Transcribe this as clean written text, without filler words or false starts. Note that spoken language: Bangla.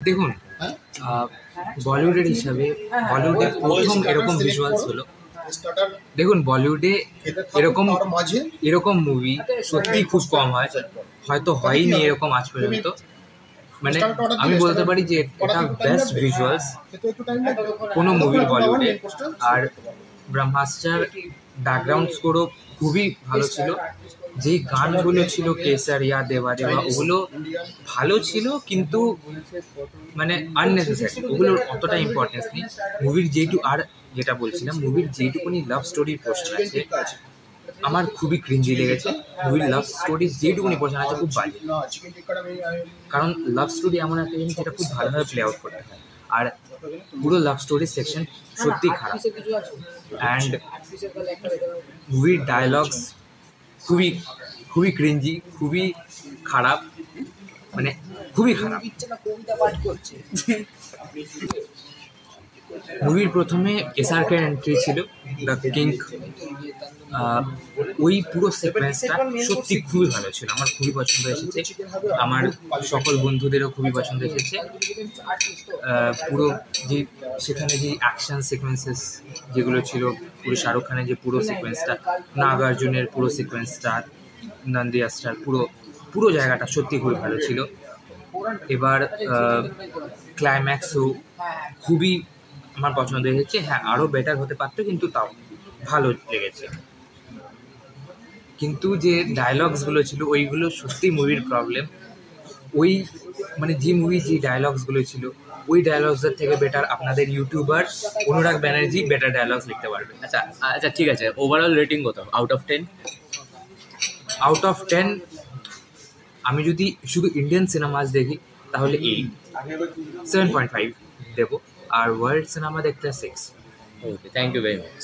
দেখুন, বলিউডের হিসাবে বলিউডে প্রথম এরকম ভিজুয়ালস হলো। দেখুন, বলিউডে এরকম এরকম মুভি সত্যিই খুব কম হয়, হয়তো হয়নি এরকম আজ পর্যন্ত। মানে আমি বলতে পারি যে এটা বেস্ট ভিজুয়ালস কোনো মুভির বলিউডে। আর ব্রহ্মাস্ত্রার ব্যাকগ্রাউন্ড স্কোরও খুবই ভালো ছিল। যে গানগুলো ছিল কেসারিয়া, দেবা দেবা, ওগুলো ভালো ছিল, কিন্তু মানে আননেসেসারি, ওগুলোর অতটা ইম্পর্টেন্স নেই মুভির আর যেটা বলছিলাম, মুভির যেটুকুনি লাভ স্টোরির পোর্শন আছে আমার খুবই ক্রিঞ্জি লেগেছে। মুভির লাভ স্টোরির যেটুকুনি পোর্শন আছে খুব বাজে, কারণ লাভ স্টোরি এমন একটা জিনিস যেটা খুব ভালোভাবে প্লে আউট করতে হয়, আর পুরো লাভ স্টোরির সেকশন সত্যিই খারাপ। অ্যান্ড মুভির ডায়লগস খুবই খুবই ক্রিঞ্জি, খুবই খারাপ, মানে খুবই খারাপ। মুভির প্রথমে এসআরকের এন্ট্রি ছিল, দ্য কিং। ওই পুরো সিকোয়েন্সটা সত্যি খুবই ভালো ছিল, আমার খুবই পছন্দ এসেছে, আমার সকল বন্ধুদেরও খুবই পছন্দ এসেছে। পুরো যে সেখানে যে অ্যাকশন সিকোয়েন্সেস যেগুলো ছিল, পুরো শাহরুখ খানের যে পুরো সিকোয়েন্সটা, নাগার্জুনের পুরো সিকোয়েন্সটা, নন্দিয়াসটার পুরো পুরো জায়গাটা সত্যি খুবই ভালো ছিল। এবার ক্লাইম্যাক্সও খুবই আমার পছন্দ হয়েছে। হ্যাঁ, আরও বেটার হতে পারতো, কিন্তু তাও ভালো লেগেছে। কিন্তু যে ডায়লগসগুলো ছিল ওইগুলো সত্যি মুভির প্রবলেম। ওই মানে যে মুভির যে ডায়লগসগুলো ছিল ওই ডায়লগসের থেকে বেটার আপনাদের ইউটিউবার অনুরাগ ব্যানার্জি বেটার ডায়লগস লিখতে পারবে। আচ্ছা আচ্ছা, ঠিক আছে, ওভারঅল রেটিং কত আউট অফ 10? আউট অফ 10 আমি যদি শুধু ইন্ডিয়ান সিনেমাস দেখি তাহলে 7.5 দেবো, আর ওয়ার্ল্ড সিনেমা দেখতে 6। ওকে, থ্যাংক ইউ ভেরি মাচ।